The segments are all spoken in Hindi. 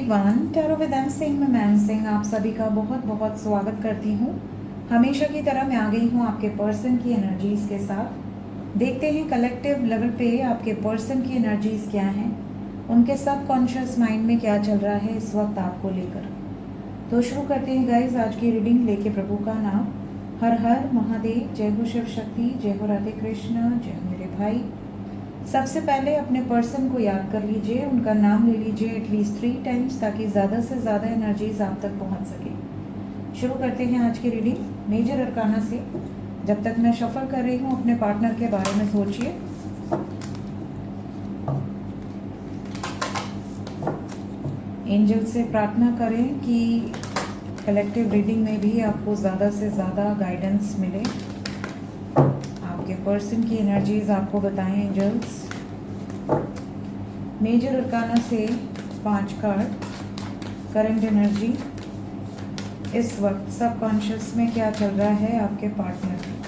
Everyone, tarot with M Singh में मैम सिंह आप सभी का बहुत बहुत स्वागत करती हूँ। हमेशा की तरह मैं आ गई हूँ आपके पर्सन की एनर्जीज के साथ। देखते हैं कलेक्टिव लेवल पे आपके पर्सन की एनर्जीज क्या हैं, उनके सबकॉन्शियस माइंड में क्या चल रहा है इस वक्त आपको लेकर। तो शुरू करते हैं गाइज आज की रीडिंग लेके प्रभु का नाम। हर हर महादेव, जय हो शिव शक्ति, जय हो राधे कृष्ण, जय हो मेरे भाई। सबसे पहले अपने पर्सन को याद कर लीजिए, उनका नाम ले लीजिए एटलीस्ट 3 टाइम्स ताकि ज़्यादा से ज़्यादा एनर्जीज आप तक पहुंच सके। शुरू करते हैं आज की रीडिंग मेजर अरकाना से। जब तक मैं शफल कर रही हूँ अपने पार्टनर के बारे में सोचिए। एंजल से प्रार्थना करें कि कलेक्टिव रीडिंग में भी आपको ज़्यादा से ज़्यादा गाइडेंस मिले। आपके पर्सन की एनर्जीज आपको बताएं एंजल्स। मेजर अरकाना से 5 कार्ड। करंट एनर्जी इस वक्त सबकॉन्शियस में क्या चल रहा है आपके पार्टनर की।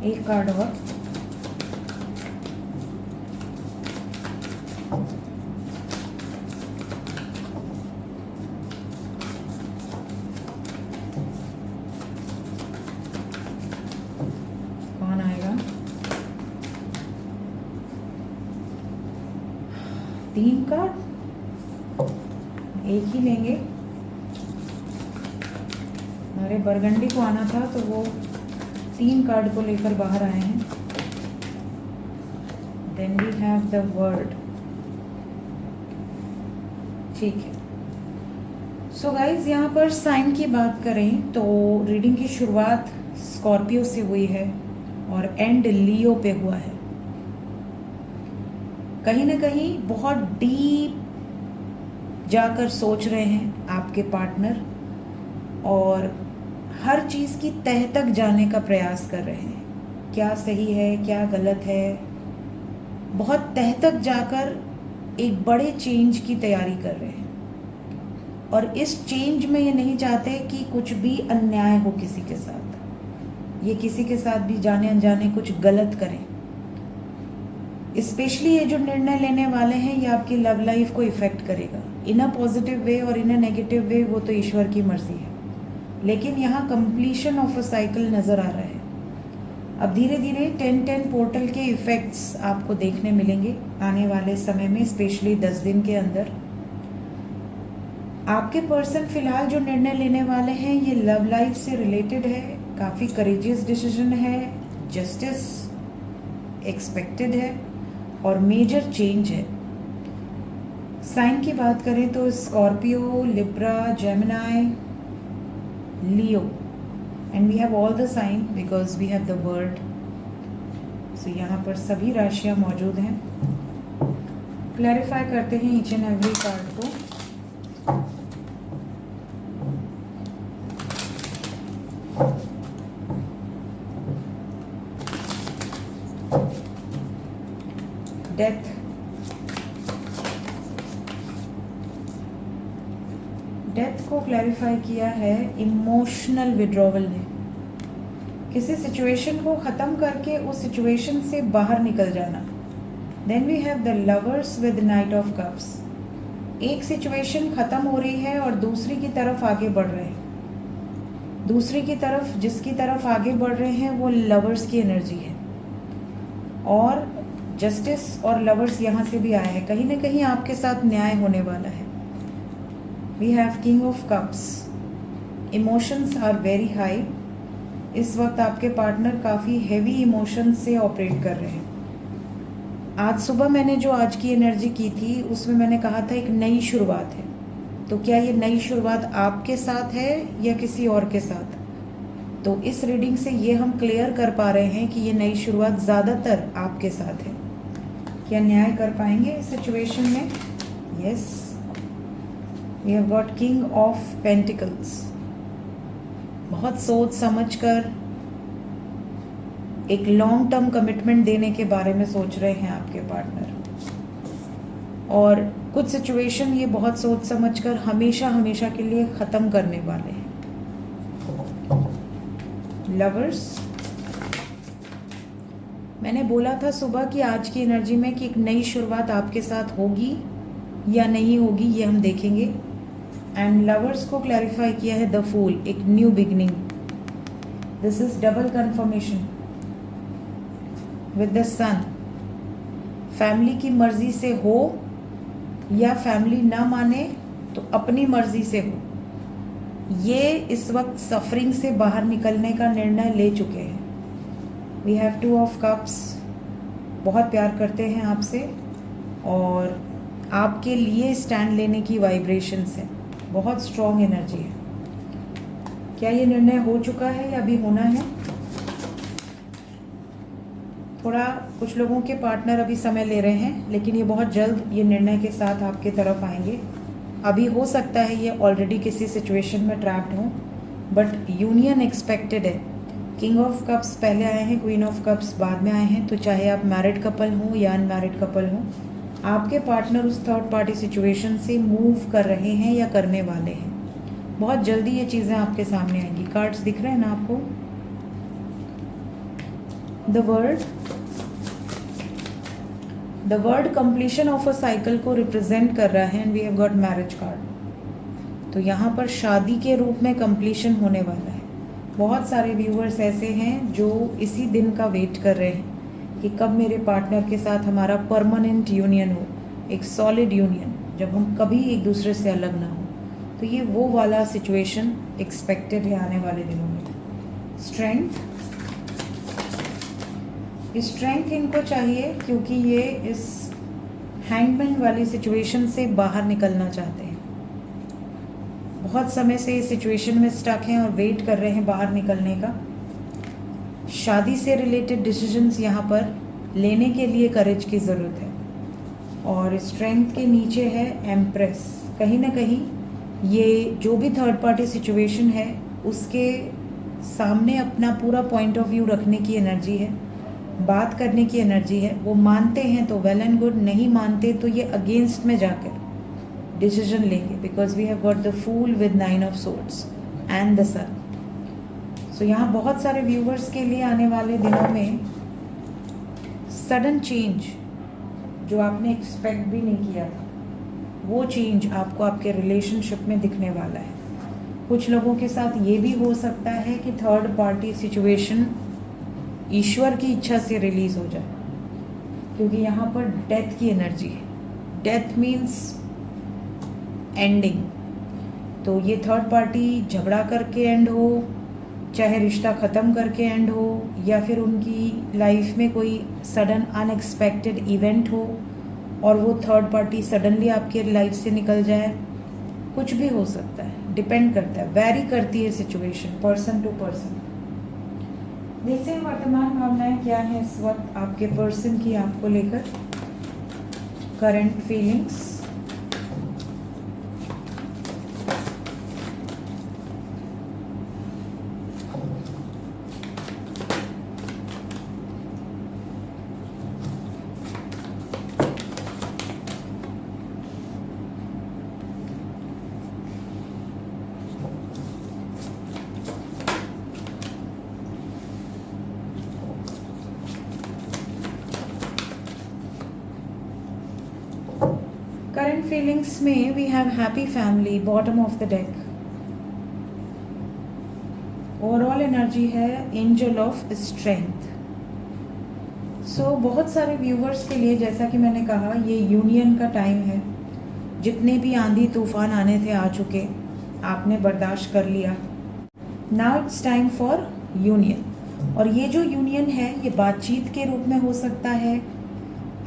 एक कार्ड और। कौन आएगा? 3 कार्ड, एक ही लेंगे। हमारे बरगंडी को आना था तो वो 3 कार्ड को लेकर बाहर आए हैं। Then we have the word. ठीक है। सो गाइज यहाँ पर साइन की बात करें तो रीडिंग की शुरुआत स्कॉर्पियो से हुई है और एंड लियो पे हुआ है। कहीं ना कहीं बहुत डीप जाकर सोच रहे हैं आपके पार्टनर और हर चीज़ की तह तक जाने का प्रयास कर रहे हैं। क्या सही है, क्या गलत है, बहुत तह तक जाकर एक बड़े चेंज की तैयारी कर रहे हैं। और इस चेंज में ये नहीं चाहते कि कुछ भी अन्याय हो किसी के साथ, ये किसी के साथ भी जाने अनजाने कुछ गलत करें। स्पेशली ये जो निर्णय लेने वाले हैं ये आपकी लव लाइफ को इफेक्ट करेगा इन अ पॉजिटिव वे और इन अ नेगेटिव वे, वो तो ईश्वर की मर्जी है। लेकिन यहाँ कंप्लीशन ऑफ अ साइकिल नज़र आ रहा है। अब धीरे धीरे 10-10 पोर्टल के इफ़ेक्ट्स आपको देखने मिलेंगे आने वाले समय में, स्पेशली 10 दिन के अंदर। आपके पर्सन फिलहाल जो निर्णय लेने वाले हैं ये लव लाइफ से रिलेटेड है। काफ़ी करेजियस डिसीजन है, जस्टिस एक्सपेक्टेड है और मेजर चेंज है। साइन की बात करें तो Scorpio, Libra, Gemini, Leo, and we have all the sign because we have the word. So यहाँ पर सभी राशियाँ मौजूद हैं। क्लैरिफाई करते हैं ईच एंड एवरी कार्ड को। डेथ, डेथ को क्लैरिफाई किया है इमोशनल विड्रॉवल ने। किसी सिचुएशन को ख़त्म करके उस सिचुएशन से बाहर निकल जाना। Then we have the lovers with knight of cups. एक सिचुएशन ख़त्म हो रही है और दूसरी की तरफ आगे बढ़ रहे हैं। दूसरी की तरफ जिसकी तरफ आगे बढ़ रहे हैं वो लवर्स की एनर्जी है और जस्टिस और लवर्स यहाँ से भी आया है। कहीं ना कहीं आपके साथ न्याय होने वाला है। We have king of cups. Emotions are very high. इस वक्त आपके पार्टनर काफ़ी हेवी इमोशंस से ऑपरेट कर रहे हैं। आज सुबह मैंने जो आज की एनर्जी की थी उसमें मैंने कहा था एक नई शुरुआत है। तो क्या ये नई शुरुआत आपके साथ है या किसी और के साथ? तो इस रीडिंग से ये हम क्लियर कर पा रहे हैं कि ये नई शुरुआत ज़्यादातर आपके साथ है। क्या न्याय कर पाएंगे इस सिचुएशन में? Yes, we have got king of pentacles. बहुत सोच समझकर एक लॉन्ग टर्म कमिटमेंट देने के बारे में सोच रहे हैं आपके पार्टनर, और कुछ सिचुएशन ये बहुत सोच समझकर हमेशा हमेशा के लिए ख़त्म करने वाले हैं। लवर्स, मैंने बोला था सुबह कि आज की एनर्जी में कि एक नई शुरुआत आपके साथ होगी या नहीं होगी, ये हम देखेंगे। एंड लवर्स को क्लैरिफाई किया है द फूल, एक new beginning. This is double confirmation with the sun. Family की मर्जी से हो या फैमिली ना माने तो अपनी मर्जी से हो, ये इस वक्त सफरिंग से बाहर निकलने का निर्णय ले चुके हैं। We have two of cups, बहुत प्यार करते हैं आपसे और आपके लिए स्टैंड लेने की वाइब्रेशंस है, बहुत स्ट्रॉन्ग एनर्जी है। क्या ये निर्णय हो चुका है या अभी होना है? थोड़ा कुछ लोगों के पार्टनर अभी समय ले रहे हैं, लेकिन ये बहुत जल्द ये निर्णय के साथ आपके तरफ आएंगे। अभी हो सकता है ये ऑलरेडी किसी सिचुएशन में ट्रैप्ड हो, बट यूनियन एक्सपेक्टेड है। किंग ऑफ कप्स पहले आए हैं, क्वीन ऑफ कप्स बाद में आए हैं। तो चाहे आप मैरिड कपल हो या अनमैरिड कपल हो, आपके पार्टनर उस थर्ड पार्टी सिचुएशन से मूव कर रहे हैं या करने वाले हैं। बहुत जल्दी ये चीज़ें आपके सामने आएंगी। कार्ड्स दिख रहे हैं ना आपको? The world completion of a cycle को रिप्रेजेंट कर रहा है and we have got marriage card. तो यहाँ पर शादी के रूप में कंप्लीशन होने वाला है। बहुत सारे व्यूअर्स ऐसे हैं जो इसी दिन का वेट कर रहे हैं कि कब मेरे पार्टनर के साथ हमारा परमानेंट यूनियन हो, एक सॉलिड यूनियन, जब हम कभी एक दूसरे से अलग ना हो। तो ये वो वाला सिचुएशन एक्सपेक्टेड है आने वाले दिनों में। स्ट्रेंथ इनको चाहिए क्योंकि ये इस हैंगमैन वाली सिचुएशन से बाहर निकलना चाहते हैं। बहुत समय से इस सिचुएशन में स्टक हैं और वेट कर रहे हैं बाहर निकलने का। शादी से रिलेटेड डिसीजंस यहाँ पर लेने के लिए करेज की ज़रूरत है। और स्ट्रेंथ के नीचे है एम्प्रेस। कहीं ना कहीं ये जो भी थर्ड पार्टी सिचुएशन है उसके सामने अपना पूरा पॉइंट ऑफ व्यू रखने की एनर्जी है, बात करने की एनर्जी है। वो मानते हैं तो वेल एंड गुड, नहीं मानते तो ये अगेंस्ट में जाकर डिसीजन लेंगे, because we have got the fool with 9 of swords and the sun. So यहाँ बहुत सारे व्यूवर्स के लिए आने वाले दिनों में सडन चेंज जो आपने एक्सपेक्ट भी नहीं किया था, वो चेंज आपको आपके रिलेशनशिप में दिखने वाला है। कुछ लोगों के साथ ये भी हो सकता है कि थर्ड पार्टी सिचुएशन ईश्वर की इच्छा से रिलीज हो जाए, क्योंकि यहाँ पर डेथ की एनर्जी है। Death means ending. तो ये थर्ड पार्टी झगड़ा करके एंड हो, चाहे रिश्ता ख़त्म करके एंड हो, या फिर उनकी लाइफ में कोई सडन अनएक्सपेक्टेड इवेंट हो और वो थर्ड पार्टी सडनली आपके लाइफ से निकल जाए। कुछ भी हो सकता है, डिपेंड करता है, वैरी करती है सिचुएशन पर्सन टू पर्सन। देखते हैं वर्तमान भावनाएं क्या हैं इस वक्त आपके पर्सन की आपको लेकर, करंट फीलिंग्स। करंट फीलिंग्स में we have happy family, bottom of the deck. Overall energy है एंजल ऑफ स्ट्रेंथ। सो बहुत सारे व्यूवर्स के लिए, जैसा कि मैंने कहा, ये यूनियन का टाइम है। जितने भी आंधी तूफान आने थे आ चुके, आपने बर्दाश्त कर लिया। Now it's time for union. और ये जो यूनियन है ये बातचीत के रूप में हो सकता है,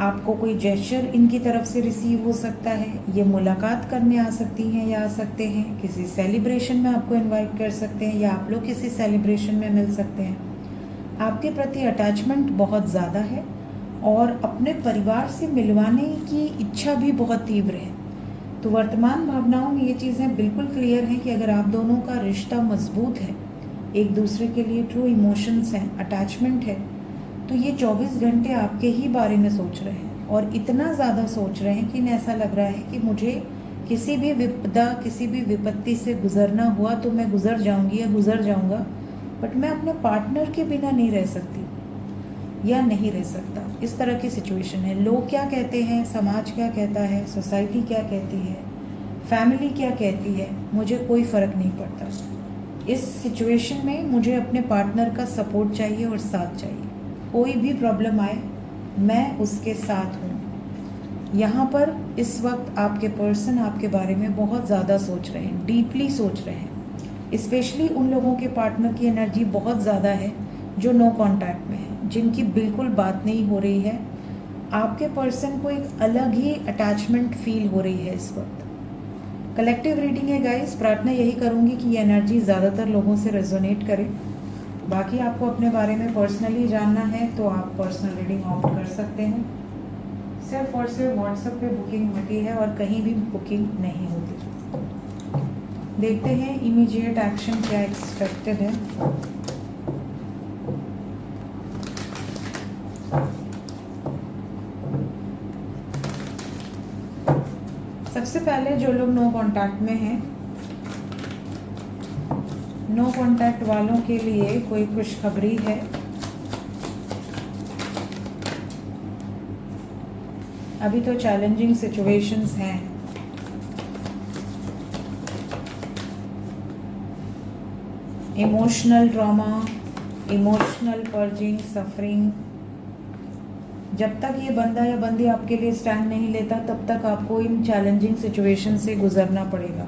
आपको कोई जेस्चर इनकी तरफ से रिसीव हो सकता है, ये मुलाकात करने आ सकती हैं या आ सकते हैं, किसी सेलिब्रेशन में आपको इनवाइट कर सकते हैं या आप लोग किसी सेलिब्रेशन में मिल सकते हैं। आपके प्रति अटैचमेंट बहुत ज़्यादा है और अपने परिवार से मिलवाने की इच्छा भी बहुत तीव्र है। तो वर्तमान भावनाओं में ये चीज़ें बिल्कुल क्लियर हैं कि अगर आप दोनों का रिश्ता मजबूत है, एक दूसरे के लिए ट्रू इमोशंस हैं, अटैचमेंट है, तो ये 24 घंटे आपके ही बारे में सोच रहे हैं, और इतना ज़्यादा सोच रहे हैं कि इन्हें ऐसा लग रहा है कि मुझे किसी भी विपदा, किसी भी विपत्ति से गुजरना हुआ तो मैं गुजर जाऊंगी या गुजर जाऊंगा, बट मैं अपने पार्टनर के बिना नहीं रह सकती या नहीं रह सकता। इस तरह की सिचुएशन है। लोग क्या कहते हैं, समाज क्या कहता है, सोसाइटी क्या कहती है, फैमिली क्या कहती है, मुझे कोई फ़र्क नहीं पड़ता। इस सिचुएशन में मुझे अपने पार्टनर का सपोर्ट चाहिए और साथ चाहिए। कोई भी प्रॉब्लम आए मैं उसके साथ हूँ। यहाँ पर इस वक्त आपके पर्सन आपके बारे में बहुत ज़्यादा सोच रहे हैं, डीपली सोच रहे हैं। स्पेशली उन लोगों के पार्टनर की एनर्जी बहुत ज़्यादा है जो नो कांटेक्ट में है, जिनकी बिल्कुल बात नहीं हो रही है। आपके पर्सन को एक अलग ही अटैचमेंट फील हो रही है इस वक्त। कलेक्टिव रीडिंग है गाइस, प्रार्थना यही करूँगी कि ये एनर्जी ज़्यादातर लोगों से रेजोनेट करे। बाकी आपको अपने बारे में पर्सनली जानना है तो आप पर्सनल रीडिंग ऑप्ट कर सकते हैं। सिर्फ और सिर्फ व्हाट्सएप पे बुकिंग होती है और कहीं भी बुकिंग नहीं होती। देखते हैं इमीडिएट एक्शन क्या एक्सपेक्टेड है। सबसे पहले जो लोग नो कांटेक्ट में हैं, नो कांटेक्ट वालों के लिए कोई खुशखबरी है। अभी तो चैलेंजिंग सिचुएशंस हैं। Emotional trauma, emotional purging, suffering. जब तक ये बंदा या बंदी आपके लिए स्टैंड नहीं लेता तब तक आपको इन चैलेंजिंग सिचुएशन से गुजरना पड़ेगा।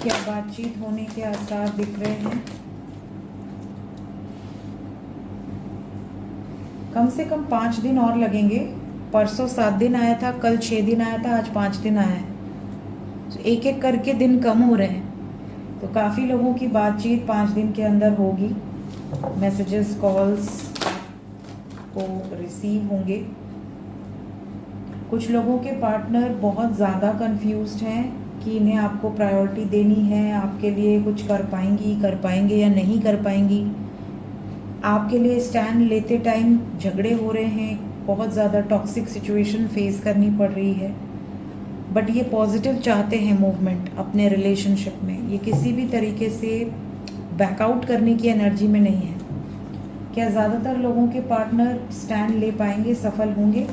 क्या बातचीत होने के आसार दिख रहे हैं? कम से कम 5 दिन और लगेंगे। परसों 7 दिन आया था, कल 6 दिन आया था, आज 5 दिन आया है। तो एक एक करके दिन कम हो रहे हैं। तो काफ़ी लोगों की बातचीत 5 दिन के अंदर होगी। मैसेजेस, कॉल्स को रिसीव होंगे। कुछ लोगों के पार्टनर बहुत ज़्यादा कंफ्यूज्ड हैं कि इन्हें आपको प्रायोरिटी देनी है, आपके लिए कुछ कर पाएंगे या नहीं कर पाएंगी। आपके लिए स्टैंड लेते टाइम झगड़े हो रहे हैं, बहुत ज़्यादा टॉक्सिक सिचुएशन फेस करनी पड़ रही है, बट ये पॉजिटिव चाहते हैं मूवमेंट अपने रिलेशनशिप में। ये किसी भी तरीके से बैकआउट करने की एनर्जी में नहीं है। क्या ज़्यादातर लोगों के पार्टनर स्टैंड ले पाएंगे, सफल होंगे?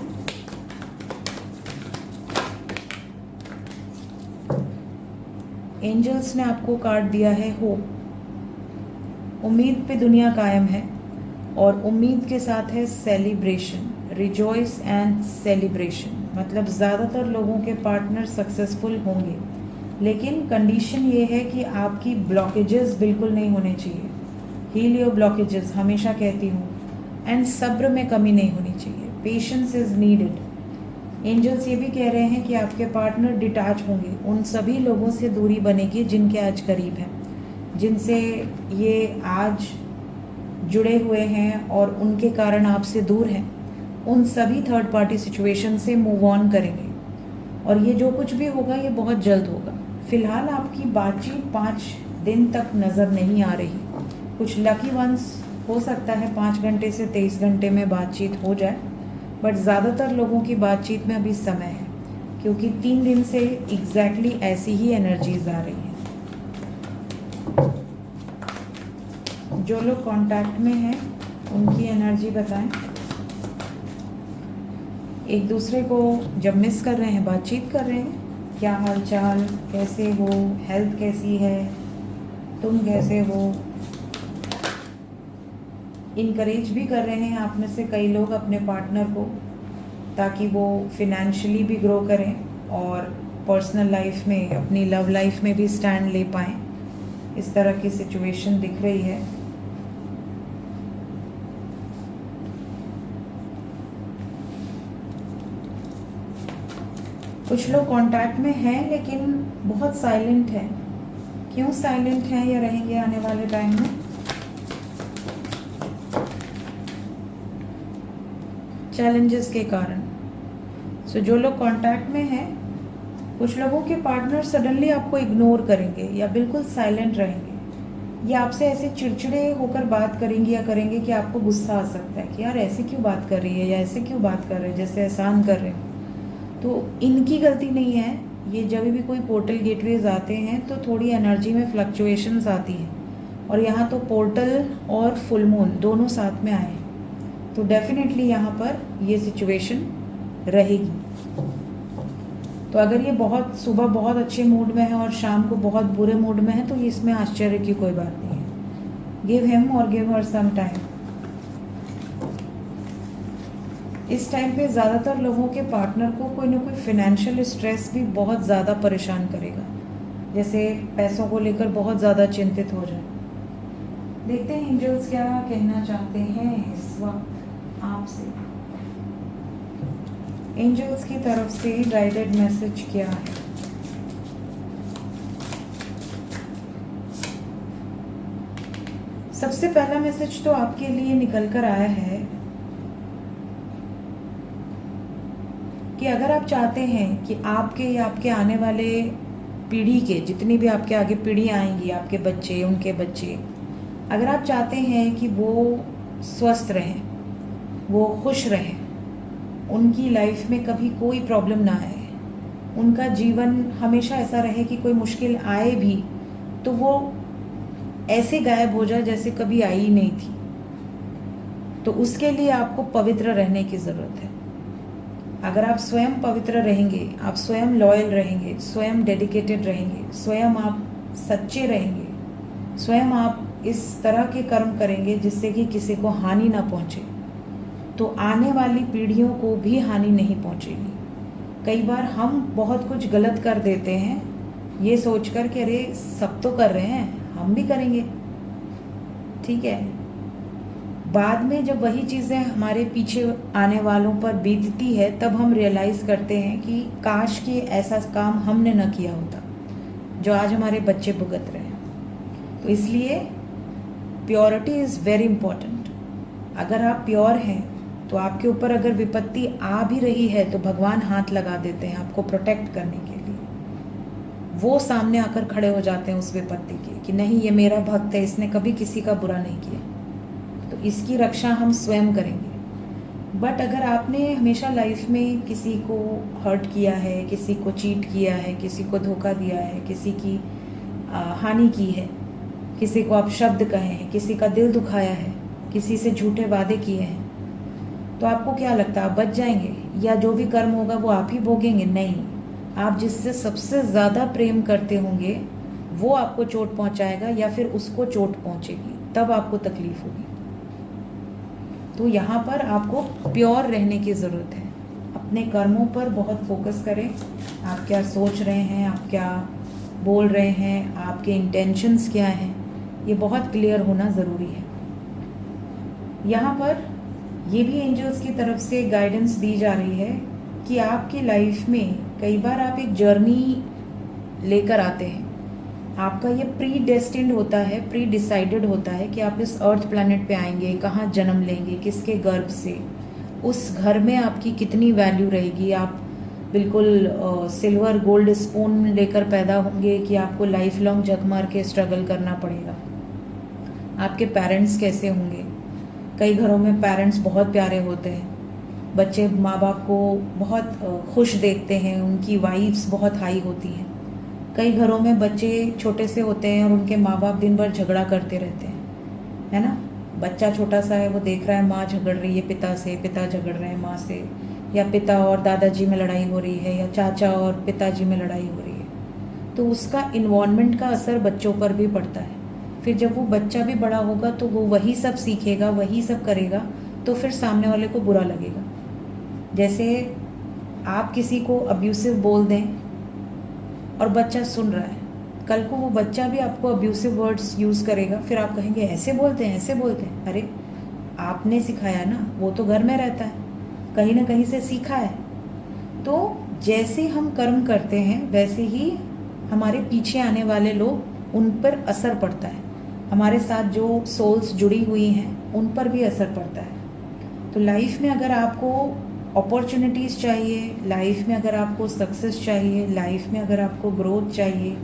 एंजल्स ने आपको कार्ड दिया है होप। उम्मीद पे दुनिया कायम है और उम्मीद के साथ है सेलिब्रेशन, रिजॉइस एंड सेलिब्रेशन। मतलब ज़्यादातर लोगों के पार्टनर सक्सेसफुल होंगे, लेकिन कंडीशन ये है कि आपकी ब्लॉकेजेस बिल्कुल नहीं होने चाहिए। हील योर ब्लॉकेजेस हमेशा कहती हूँ, एंड सब्र में कमी नहीं होनी चाहिए। Patience is needed. एंजल्स ये भी कह रहे हैं कि आपके पार्टनर डिटैच होंगे, उन सभी लोगों से दूरी बनेगी जिनके आज करीब हैं, जिनसे ये आज जुड़े हुए हैं और उनके कारण आपसे दूर हैं। उन सभी थर्ड पार्टी सिचुएशन से मूव ऑन करेंगे और ये जो कुछ भी होगा ये बहुत जल्द होगा। फिलहाल आपकी बातचीत 5 दिन तक नज़र नहीं आ रही। कुछ लकी वंस हो सकता है 5 घंटे से 23 घंटे में बातचीत हो जाए, बट ज़्यादातर लोगों की बातचीत में अभी समय है, क्योंकि 3 दिन से एग्जैक्टली ऐसी ही एनर्जीज आ रही हैं। जो लोग कांटेक्ट में हैं उनकी एनर्जी बताएं। एक दूसरे को जब मिस कर रहे हैं, बातचीत कर रहे हैं, क्या हाल चाल, कैसे हो, हेल्थ कैसी है, तुम कैसे हो। इनकरेज भी कर रहे हैं आप में से कई लोग अपने पार्टनर को, ताकि वो फिनेंशियली भी ग्रो करें और पर्सनल लाइफ में, अपनी लव लाइफ में भी स्टैंड ले पाएँ। इस तरह की सिचुएशन दिख रही है। कुछ लोग कांटेक्ट में हैं लेकिन बहुत साइलेंट हैं। क्यों साइलेंट हैं या रहेंगे आने वाले टाइम में? चैलेंजेस के कारण। सो जो लोग कांटेक्ट में हैं, कुछ लोगों के पार्टनर सडनली आपको इग्नोर करेंगे या बिल्कुल साइलेंट रहेंगे। ये आपसे ऐसे चिड़चिड़े होकर बात करेंगी या करेंगे कि आपको गुस्सा आ सकता है कि यार ऐसे क्यों बात कर रही है या ऐसे क्यों बात कर रहे हैं, जैसे एहसान कर रहे हो। तो इनकी गलती नहीं है। ये जब भी कोई पोर्टल गेटवेज आते हैं तो थोड़ी एनर्जी में फ्लक्चुएशंस आती हैं, और यहाँ तो पोर्टल और फुल मून दोनों साथ में आए, तो डेफिनेटली यहाँ पर ये सिचुएशन रहेगी। तो अगर ये बहुत सुबह बहुत अच्छे मूड में है और शाम को बहुत बुरे मूड में है तो इसमें आश्चर्य की कोई बात नहीं है। गिव हिम और गिव हर सम टाइम। इस टाइम पे ज़्यादातर लोगों के पार्टनर को कोई ना कोई फिनेंशियल स्ट्रेस भी बहुत ज़्यादा परेशान करेगा, जैसे पैसों को लेकर बहुत ज़्यादा चिंतित हो जाए। देखते हैं एंजल्स क्या कहना चाहते हैं इस वक्त आपसे। एंजल्स की तरफ से गाइडेड मैसेज क्या है? सबसे पहला मैसेज तो आपके लिए निकल कर आया है कि अगर आप चाहते हैं कि आपके या आपके आने वाले पीढ़ी के, जितनी भी आपके आगे पीढ़ियाँ आएंगी, आपके बच्चे, उनके बच्चे, अगर आप चाहते हैं कि वो स्वस्थ रहें, वो खुश रहें, उनकी लाइफ में कभी कोई प्रॉब्लम ना आए, उनका जीवन हमेशा ऐसा रहे कि कोई मुश्किल आए भी तो वो ऐसे गायब हो जाए जैसे कभी आई ही नहीं थी, तो उसके लिए आपको पवित्र रहने की ज़रूरत है। अगर आप स्वयं पवित्र रहेंगे, आप स्वयं लॉयल रहेंगे, स्वयं डेडिकेटेड रहेंगे, स्वयं आप सच्चे रहेंगे, स्वयं आप इस तरह के कर्म करेंगे जिससे कि किसी को हानि ना पहुंचे, तो आने वाली पीढ़ियों को भी हानि नहीं पहुंचेगी। कई बार हम बहुत कुछ गलत कर देते हैं ये सोचकर कि अरे सब तो कर रहे हैं, हम भी करेंगे, ठीक है। बाद में जब वही चीज़ें हमारे पीछे आने वालों पर बीतती है तब हम रियलाइज़ करते हैं कि काश कि ऐसा काम हमने न किया होता जो आज हमारे बच्चे भुगत रहे हैं। तो इसलिए प्योरिटी इज़ वेरी इम्पॉर्टेंट। अगर आप प्योर हैं तो आपके ऊपर अगर विपत्ति आ भी रही है तो भगवान हाथ लगा देते हैं आपको प्रोटेक्ट करने के लिए। वो सामने आकर खड़े हो जाते हैं उस विपत्ति के कि नहीं, ये मेरा भक्त है, इसने कभी किसी का बुरा नहीं किया, तो इसकी रक्षा हम स्वयं करेंगे। बट अगर आपने हमेशा लाइफ में किसी को हर्ट किया है, किसी को चीट किया है, किसी को धोखा दिया है, किसी की हानि की है, किसी को आप शब्द कहे हैं, किसी का दिल दुखाया है, किसी से झूठे वादे किए हैं, तो आपको क्या लगता है आप बच जाएंगे या जो भी कर्म होगा वो आप ही भोगेंगे? नहीं, आप जिससे सबसे ज़्यादा प्रेम करते होंगे वो आपको चोट पहुंचाएगा या फिर उसको चोट पहुंचेगी, तब आपको तकलीफ होगी। तो यहाँ पर आपको प्योर रहने की ज़रूरत है। अपने कर्मों पर बहुत फोकस करें। आप क्या सोच रहे हैं, आप क्या बोल रहे हैं, आपके इंटेंशंस क्या हैं, ये बहुत क्लियर होना ज़रूरी है। यहाँ पर ये भी एंजल्स की तरफ से गाइडेंस दी जा रही है कि आपकी लाइफ में कई बार आप एक जर्नी लेकर आते हैं। आपका ये प्री डेस्टिन्ड होता है, प्री डिसाइडेड होता है कि आप इस अर्थ प्लैनेट पे आएंगे, कहाँ जन्म लेंगे, किसके गर्भ से, उस घर में आपकी कितनी वैल्यू रहेगी, आप बिल्कुल सिल्वर गोल्ड स्पून लेकर पैदा होंगे कि आपको लाइफ लॉन्ग जग मार के स्ट्रगल करना पड़ेगा। आपके पेरेंट्स कैसे होंगे। कई घरों में पेरेंट्स बहुत प्यारे होते हैं, बच्चे माँ बाप को बहुत खुश देखते हैं, उनकी वाइब्स बहुत हाई होती हैं। कई घरों में बच्चे छोटे से होते हैं और उनके माँ बाप दिन भर झगड़ा करते रहते हैं, है ना। बच्चा छोटा सा है, वो देख रहा है माँ झगड़ रही है पिता से, पिता झगड़ रहे हैं माँ से, या पिता और दादाजी में लड़ाई हो रही है, या चाचा और पिताजी में लड़ाई हो रही है, तो उसका इन्वायरमेंट का असर बच्चों पर भी पड़ता है। फिर जब वो बच्चा भी बड़ा होगा तो वो वही सब सीखेगा, वही सब करेगा, तो फिर सामने वाले को बुरा लगेगा। जैसे आप किसी को अब्यूसिव बोल दें और बच्चा सुन रहा है, कल को वो बच्चा भी आपको अब्यूसिव वर्ड्स यूज़ करेगा, फिर आप कहेंगे ऐसे बोलते हैं, ऐसे बोलते हैं। अरे आपने सिखाया ना, वो तो घर में रहता है, कहीं ना कहीं से सीखा है। तो जैसे हम कर्म करते हैं वैसे ही हमारे पीछे आने वाले लोग, उन पर असर पड़ता है। हमारे साथ जो सोल्स जुड़ी हुई हैं उन पर भी असर पड़ता है। तो लाइफ में अगर आपको अपॉर्चुनिटीज़ चाहिए, लाइफ में अगर आपको सक्सेस चाहिए, लाइफ में अगर आपको ग्रोथ चाहिए,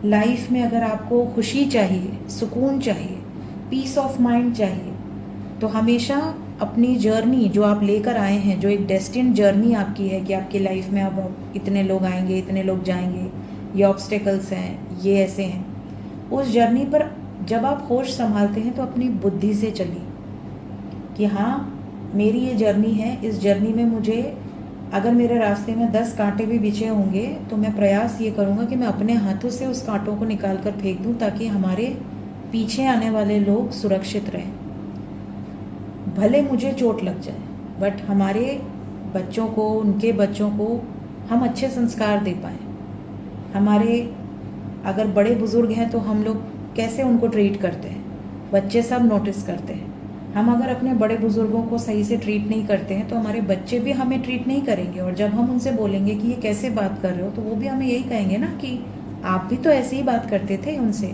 लाइफ में अगर आपको खुशी चाहिए, सुकून चाहिए, पीस ऑफ माइंड चाहिए, तो हमेशा अपनी जर्नी जो आप लेकर आए हैं, जो एक डेस्टिन्ड जर्नी आपकी है कि आपकी लाइफ में अब इतने लोग आएंगे, इतने लोग जाएंगे, ये ऑब्स्टेकल्स हैं, ये ऐसे हैं, उस जर्नी पर जब आप होश संभालते हैं तो अपनी बुद्धि से चलिए कि हाँ मेरी ये जर्नी है, इस जर्नी में मुझे अगर मेरे रास्ते में 10 कांटे भी बिछे होंगे तो मैं प्रयास ये करूँगा कि मैं अपने हाथों से उस कांटों को निकाल कर फेंक दूँ ताकि हमारे पीछे आने वाले लोग सुरक्षित रहें। भले मुझे चोट लग जाए बट हमारे बच्चों को, उनके बच्चों को हम अच्छे संस्कार दे पाएँ। हमारे अगर बड़े बुजुर्ग हैं तो हम लोग कैसे उनको ट्रीट करते हैं, बच्चे सब नोटिस करते हैं। हम अगर अपने बड़े बुजुर्गों को सही से ट्रीट नहीं करते हैं तो हमारे बच्चे भी हमें ट्रीट नहीं करेंगे, और जब हम उनसे बोलेंगे कि ये कैसे बात कर रहे हो तो वो भी हमें यही कहेंगे ना कि आप भी तो ऐसे ही बात करते थे उनसे,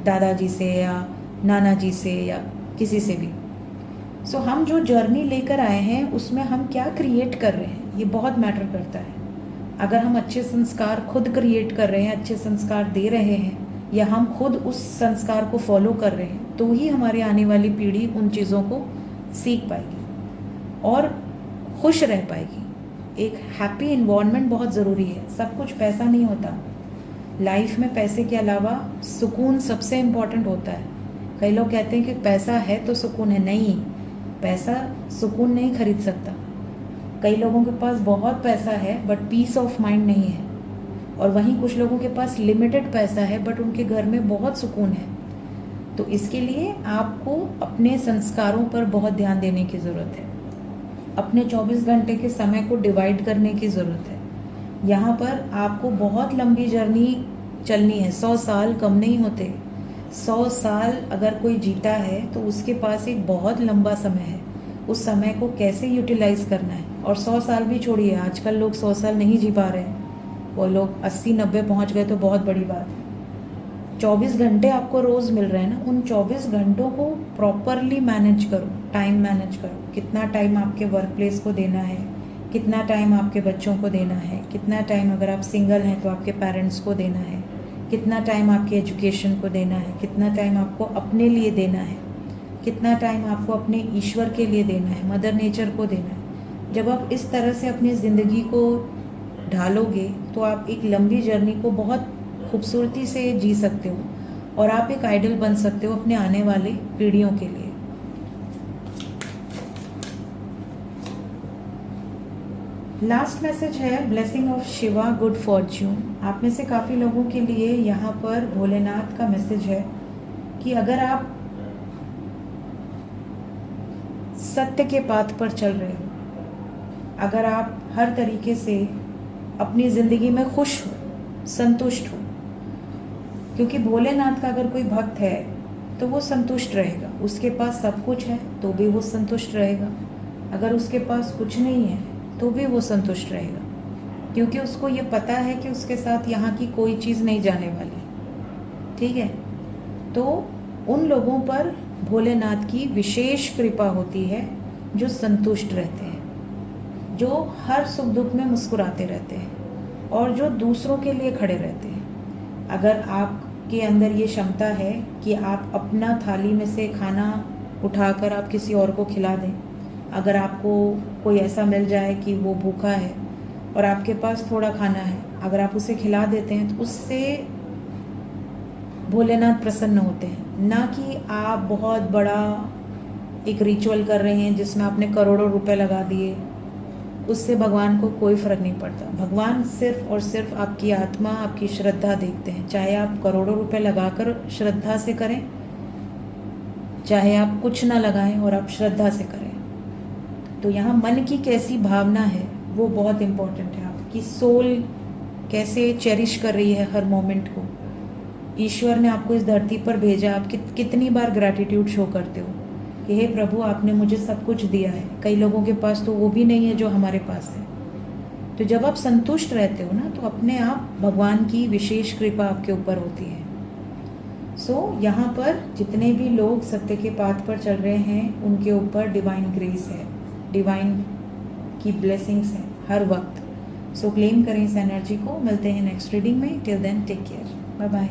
दादाजी से या नाना जी से या किसी से भी। सो हम जो जर्नी लेकर आए हैं उसमें हम क्या क्रिएट कर रहे हैं ये बहुत मैटर करता है। अगर हम अच्छे संस्कार खुद क्रिएट कर रहे हैं, अच्छे संस्कार दे रहे हैं, या हम खुद उस संस्कार को फॉलो कर रहे हैं, तो ही हमारी आने वाली पीढ़ी उन चीज़ों को सीख पाएगी और खुश रह पाएगी। एक हैप्पी इन्वायरमेंट बहुत ज़रूरी है। सब कुछ पैसा नहीं होता। लाइफ में पैसे के अलावा सुकून सबसे इम्पोर्टेंट होता है। कई लोग कहते हैं कि पैसा है तो सुकून है। नहीं, पैसा सुकून नहीं खरीद सकता। कई लोगों के पास बहुत पैसा है बट पीस ऑफ माइंड नहीं है, और वहीं कुछ लोगों के पास लिमिटेड पैसा है बट उनके घर में बहुत सुकून है। तो इसके लिए आपको अपने संस्कारों पर बहुत ध्यान देने की ज़रूरत है। अपने 24 घंटे के समय को डिवाइड करने की ज़रूरत है। यहाँ पर आपको बहुत लंबी जर्नी चलनी है। 100 साल कम नहीं होते। 100 साल अगर कोई जीता है तो उसके पास एक बहुत लंबा समय है। उस समय को कैसे यूटिलाइज करना है। और 100 साल भी छोड़िए, आजकल लोग 100 साल नहीं जी पा रहे हैं, वो लोग 80-90 पहुँच गए तो बहुत बड़ी बात है। 24 घंटे आपको रोज़ मिल रहे हैं ना, उन 24 घंटों को प्रॉपरली मैनेज करो, टाइम मैनेज करो। कितना टाइम आपके वर्क प्लेस को देना है, कितना टाइम आपके बच्चों को देना है, कितना टाइम अगर आप सिंगल हैं तो आपके पेरेंट्स को देना है, कितना टाइम आपके एजुकेशन को देना है, कितना टाइम आपको अपने लिए देना है, कितना टाइम आपको अपने ईश्वर के लिए देना है, मदर नेचर को देना है। जब आप इस तरह से अपनी ज़िंदगी को ढालोगे तो आप एक लंबी जर्नी को बहुत खूबसूरती से जी सकते हो और आप एक आइडल बन सकते हो अपने आने वाले पीढ़ियों के लिए। लास्ट मैसेज है blessing of Shiva, good Fortune. आप में से काफ़ी लोगों के लिए यहाँ पर भोलेनाथ का मैसेज है कि अगर आप सत्य के पाथ पर चल रहे हो, अगर आप हर तरीके से अपनी ज़िंदगी में खुश हो, संतुष्ट हो, क्योंकि भोलेनाथ का अगर कोई भक्त है तो वो संतुष्ट रहेगा। उसके पास सब कुछ है तो भी वो संतुष्ट रहेगा, अगर उसके पास कुछ नहीं है तो भी वो संतुष्ट रहेगा, क्योंकि उसको ये पता है कि उसके साथ यहाँ की कोई चीज़ नहीं जाने वाली। ठीक है, तो उन लोगों पर भोलेनाथ की विशेष कृपा होती है जो संतुष्ट रहते हैं, जो हर सुख दुख में मुस्कुराते रहते हैं और जो दूसरों के लिए खड़े रहते हैं। अगर आपके अंदर ये क्षमता है कि आप अपना थाली में से खाना उठाकर आप किसी और को खिला दें, अगर आपको कोई ऐसा मिल जाए कि वो भूखा है और आपके पास थोड़ा खाना है, अगर आप उसे खिला देते हैं तो उससे भोलेनाथ प्रसन्न होते हैं। ना कि आप बहुत बड़ा एक रिचुअल कर रहे हैं जिसमें आपने करोड़ों रुपए लगा दिए, उससे भगवान को कोई फ़र्क नहीं पड़ता। भगवान सिर्फ और सिर्फ आपकी आत्मा, आपकी श्रद्धा देखते हैं। चाहे आप करोड़ों रुपए लगाकर श्रद्धा से करें, चाहे आप कुछ ना लगाएं और आप श्रद्धा से करें। तो यहाँ मन की कैसी भावना है वो बहुत इम्पोर्टेंट है। आपकी सोल कैसे चेरिश कर रही है हर मोमेंट को। ईश्वर ने आपको इस धरती पर भेजा, आप कितनी बार ग्रैटिट्यूड शो करते हो कि हे प्रभु आपने मुझे सब कुछ दिया है। कई लोगों के पास तो वो भी नहीं है जो हमारे पास है। तो जब आप संतुष्ट रहते हो ना तो अपने आप भगवान की विशेष कृपा आपके ऊपर होती है। यहाँ पर जितने भी लोग सत्य के पाथ पर चल रहे हैं उनके ऊपर डिवाइन ग्रेस है, डिवाइन की ब्लेसिंग्स है हर वक्त। सो क्लेम करें इस एनर्जी को। मिलते हैं नेक्स्ट रीडिंग में। Till then take care, bye bye.